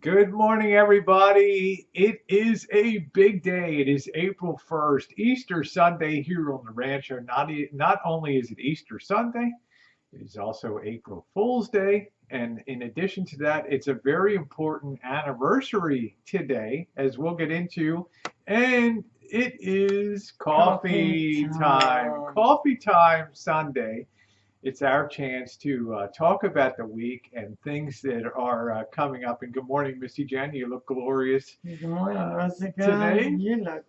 Good morning, everybody. It is a big day. It is April 1st, Easter Sunday here on the Rancho. Not only is it Easter Sunday, it is also April Fool's Day. And in addition to that, it's a very important anniversary today, as we'll get into. And it is coffee time. Coffee time Sunday. It's our chance to talk about the week and things that are coming up. And good morning, Missy Jen. You look glorious Good morning, Rosica. today. You look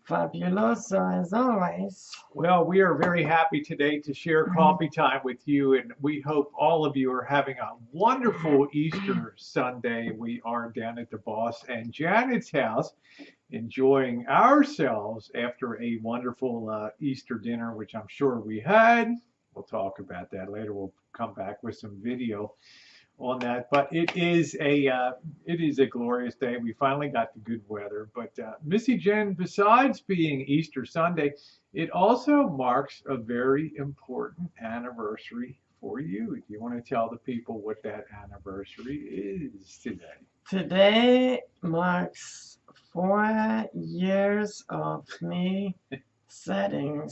fabuloso as always. Well, we are very happy today to share coffee time with you, and we hope all of you are having a wonderful Easter Sunday. We are down at the Boss and Janet's house enjoying ourselves after a wonderful Easter dinner, which I'm sure we had. We'll talk about that later. We'll come back with some video on that. But it is a glorious day. We finally got the good weather. But Missy Jen, besides being Easter Sunday, it also marks a very important anniversary for you. Do you want to tell the people what that anniversary is today? Today marks 4 years of me setting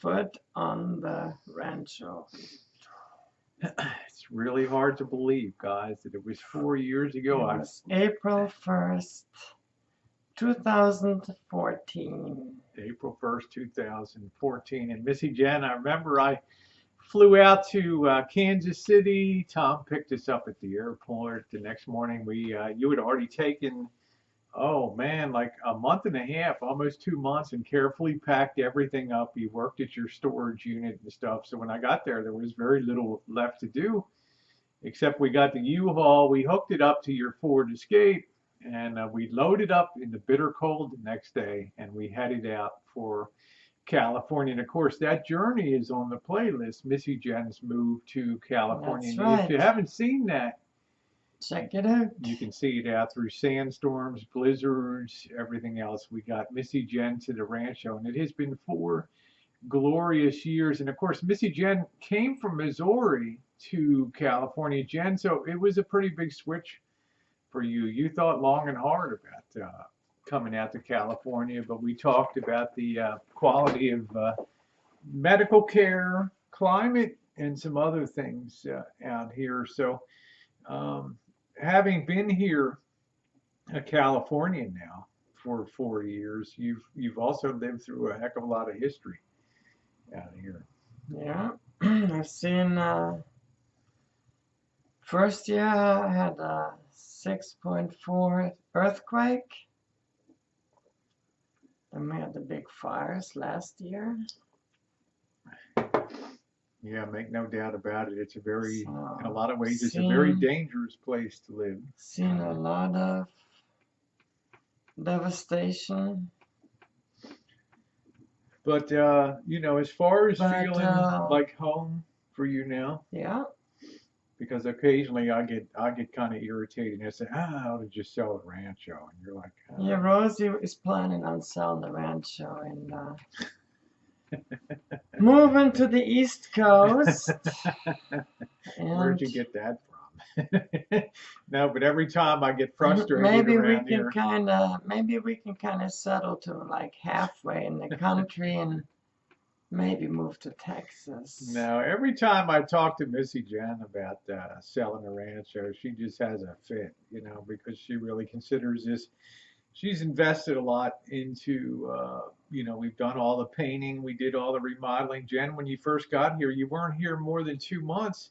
foot on the rancho. It's really hard to believe, guys, that it was 4 years ago. It was April 1st, 2014. April 1st, 2014. And Missy Jen, I remember I flew out to Kansas City. Tom picked us up at the airport. The next morning, you had already taken, oh man, like a month and a half, almost 2 months, and carefully packed everything up. You worked at your storage unit and stuff. So when I got there was very little left to do, except we got the U-Haul. We hooked it up to your Ford Escape, and we loaded up in the bitter cold the next day, and we headed out for California. And of course, that journey is on the playlist, Missy Jen's Move to California. That's And right. if you haven't seen that, Check it out. you can see it out through sandstorms, blizzards, everything else. We got Missy Jen to the Rancho, and it has been 4 glorious years. And of course, Missy Jen came from Missouri to California, Jen, so it was a pretty big switch for you. You thought long and hard about coming out to California, but we talked about the quality of medical care, climate, and some other things out here. So, having been here, California now for 4 years, you've also lived through a heck of a lot of history out here. Yeah, I've seen. First year I had a 6.4 earthquake. Then we had the big fires last year. Yeah, make no doubt about it. It's a very, So, in a lot of ways, it's a very dangerous place to live. Seen a lot of devastation. But as far as But, feeling like home for you now, Yeah, because occasionally I get kind of irritated and I say, I ought to just sell the rancho, and you're like, yeah. Rosie is planning on selling the rancho and moving to the East Coast. Where'd you get that from? No, but every time I get frustrated Maybe we around can here, kind of settle to like halfway in the country and maybe move to Texas. no, every time I talk to Missy Jen about selling a rancho, she just has a fit, because she really considers this. She's invested a lot into, we've done all the painting, we did all the remodeling. Jen, when you first got here, you weren't here more than 2 months,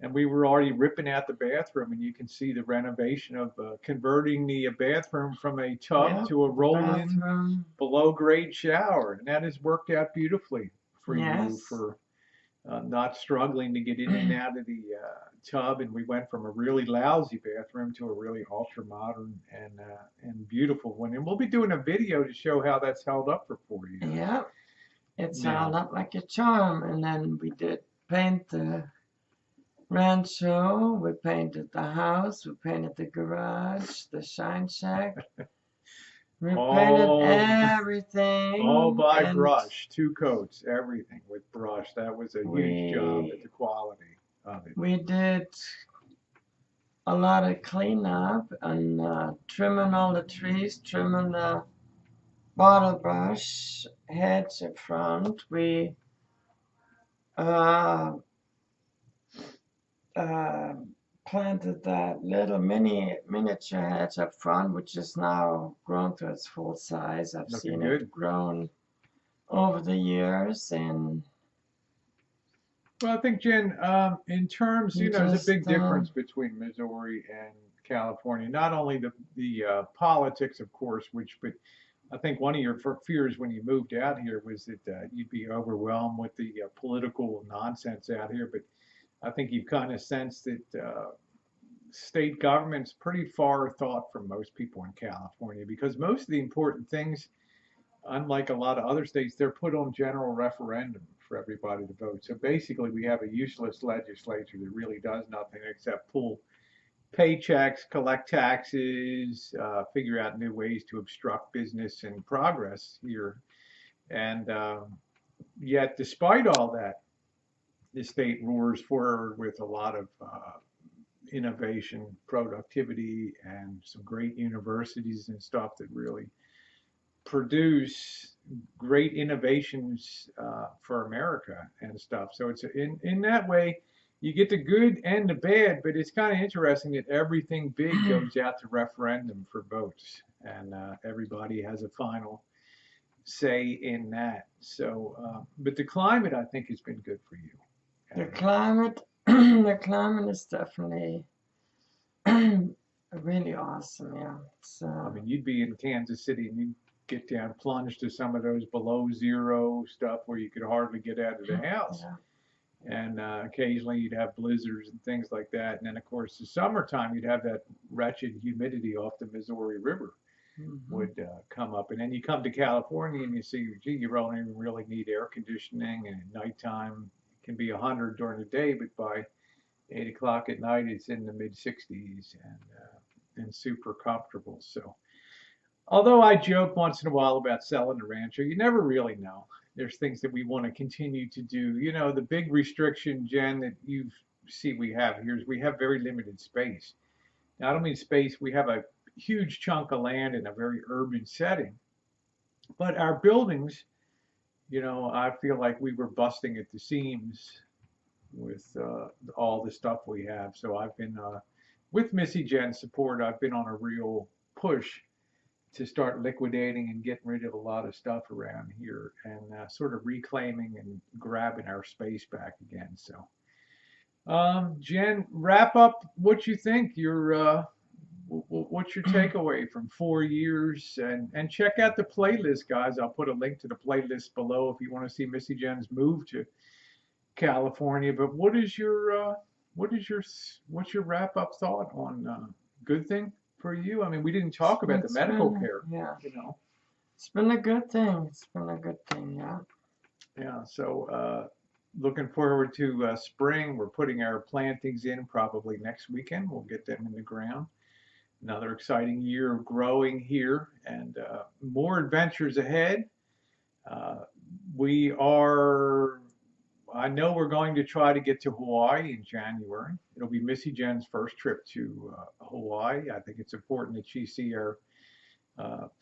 and we were already ripping out the bathroom, and you can see the renovation of converting the bathroom from a tub Yep, to a roll-in bathroom. below-grade shower, and that has worked out beautifully for you Yes. for not struggling to get in and out of the tub. And we went from a really lousy bathroom to a really ultra modern and beautiful one. And we'll be doing a video to show how that's held up for 4 years. Yeah, it's Now- held up like a charm. And then we did paint the rancho, we painted the house, we painted the garage, the shine shack. We painted All- everything. All by and brush, 2 coats, everything with brush. That was a huge job at the quality of it. We did a lot of cleanup and trimming all the trees, trimming the bottle brush, hedge in front. We uh, uh, planted that little miniature hedge up front, which is now grown to its full size. I've Looking seen good. it grown over the years, and Well, I think, Jen, in terms, you there's a just big difference between Missouri and California. Not only the politics, of course, but I think one of your fears when you moved out here was that you'd be overwhelmed with the political nonsense out here. But I think you've kind of sensed that state government's pretty far thought from most people in California because most of the important things, unlike a lot of other states, they're put on general referendum for everybody to vote. So basically, we have a useless legislature that really does nothing except pull paychecks, collect taxes, figure out new ways to obstruct business and progress here. And yet, despite all that, the state roars forward with a lot of innovation, productivity, and some great universities and stuff that really produce great innovations for America and stuff. So it's in that way, you get the good and the bad, but it's kind of interesting that everything big goes out to referendum for votes, and everybody has a final say in that. So, but the climate, I think, has been good for you. the And, climate. The climate is definitely really awesome. Yeah. I So mean, you'd be in Kansas City and you'd get down plunged to some of those below zero stuff where you could hardly get out of the house. yeah. And occasionally you'd have blizzards and things like that. And then, of course, the summertime, you'd have that wretched humidity off the Missouri River Hmm. would come up. And then you come to California and you see, gee, you don't even really need air conditioning. And at nighttime, it can be 100 during the day, but by 8 o'clock at night, it's in the mid 60s and super comfortable. So, although I joke once in a while about selling the rancher, you never really know. There's things that we want to continue to do. The big restriction, Jen, that you see we have here is we have very limited space. Now, I don't mean space, we have a huge chunk of land in a very urban setting, but our buildings, I feel like we were busting at the seams with all the stuff we have. So I've been, with Missy Jen's support, I've been on a real push to start liquidating and getting rid of a lot of stuff around here and sort of reclaiming and grabbing our space back again. So, Jen, wrap up what you think. What's your takeaway from 4 years? And check out the playlist, guys. I'll put a link to the playlist below if you want to see Missy Jen's move to California. But what's your wrap up thought on good thing for you? I mean, we didn't talk about the It's medical been, care, yeah. you know. It's been a good thing. It's been a good thing. Yeah. Yeah, so looking forward to spring. We're putting our plantings in probably next weekend. We'll get them in the ground. Another exciting year of growing here and more adventures ahead. Uh, we are, I know we're going to try to get to Hawaii in January. It'll be Missy Jen's first trip to Hawaii. I think it's important that she see our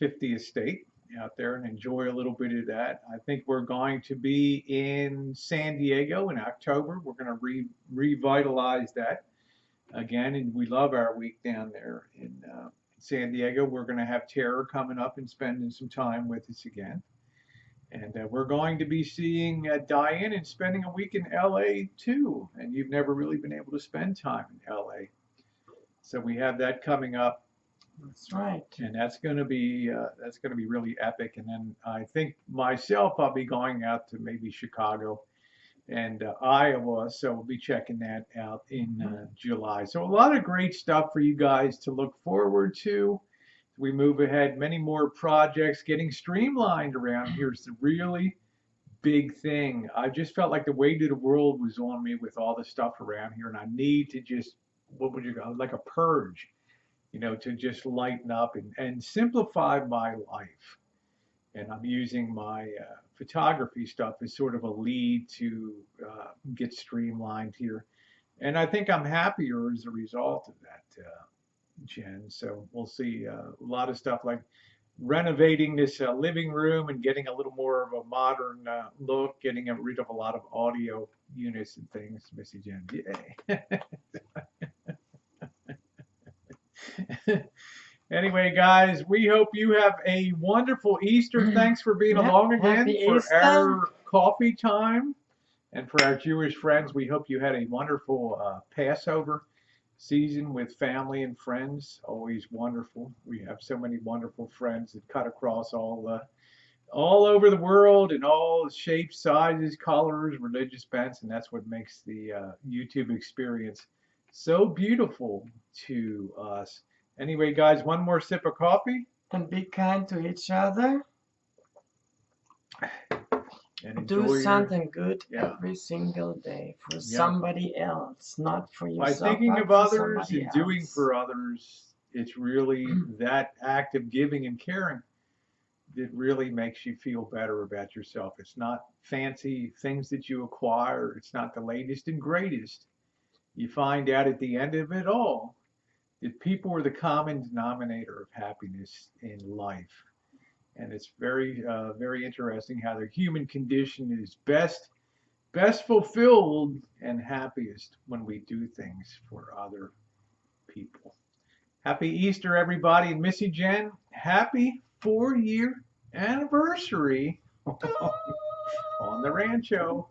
50th state out there and enjoy a little bit of that. I think we're going to be in San Diego in October. We're going to revitalize that again, and we love our week down there in San Diego. We're going to have Tara coming up and spending some time with us again. And we're going to be seeing Diane and spending a week in LA too. And you've never really been able to spend time in LA. So we have that coming up. That's right. And that's going to be really epic. And then I think myself, I'll be going out to maybe Chicago and Iowa, so we'll be checking that out in July. So a lot of great stuff for you guys to look forward to. We move ahead, many more projects getting streamlined around here is the really big thing. I just felt like the weight of the world was on me with all the stuff around here, and I need to just, what would you go, like a purge, to just lighten up and simplify my life. And I'm using my photography stuff as sort of a lead to get streamlined here. And I think I'm happier as a result of that, Jen. So we'll see a lot of stuff like renovating this living room and getting a little more of a modern look, getting rid of a lot of audio units and things, Missy Jen. Yay. Anyway, guys, we hope you have a wonderful Easter. Thanks for being Yeah, along again happy for Easter. our coffee time. And for our Jewish friends, we hope you had a wonderful Passover season with family and friends. Always wonderful. We have so many wonderful friends that cut across all over the world in all shapes, sizes, colors, religious bents, and that's what makes the YouTube experience so beautiful to us. Anyway, guys, one more sip of coffee And be kind to each other. and enjoy Do your, something good yeah. every single day for Yeah. somebody else, not for By yourself. thinking but of for others somebody and doing else. for others, it's really that act of giving and caring that really makes you feel better about yourself. It's not fancy things that you acquire. It's not the latest and greatest. You find out at the end of it all that people are the common denominator of happiness in life. And it's very interesting how the human condition is best fulfilled and happiest when we do things for other people. Happy Easter, everybody. And Missy Jen, happy 4-year anniversary on the Rancho.